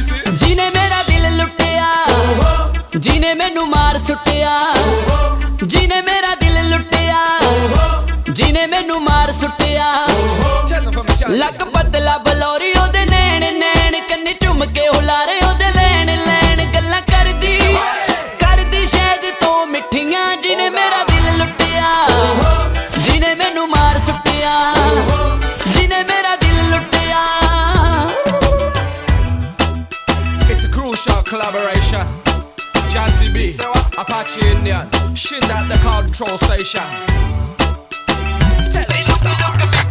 ਜਿਹਨੇ ਮੇਰਾ ਦਿਲ ਲੁੱਟਿਆ, ਜਿਹਨੇ ਮੈਨੂੰ ਮਾਰ ਸੁੱਟਿਆ, ਜਿਹਨੇ ਮੇਰਾ ਦਿਲ ਲੁੱਟਿਆ, ਜਿਹਨੇ ਮੈਨੂੰ ਮਾਰ ਸੁੱਟਿਆ। ਲੱਕ ਪਤਲਾ ਬਲੌਰੀ ਉਹਦੇ ਨੈਣ ਨੈਣ, ਕੰਨੀ ਝੁੰਮ ਕੇ ਹੁਲਾਰੇ ਉਹਦੇ ਲੈਣ ਲੈਣ। ਗੱਲਾਂ ਕਰਦੀ ਕਰਦੀ ਸ਼ਾਇਦ ਤੋਂ ਮਿੱਠੀਆਂ, ਜਿਹਨੇ ਮੇਰਾ ਦਿਲ ਲੁੱਟਿਆ, ਜਿਹਨੇ ਮੈਨੂੰ ਮਾਰ ਸੁੱਟਿਆ, ਜਿਹਨੇ ਮੇਰਾ ਦਿਲ ਲੁੱਟਿਆ। It's a crucial collaboration. Jazzy B, Apache Indian, Shin at the control station. Tell it stop.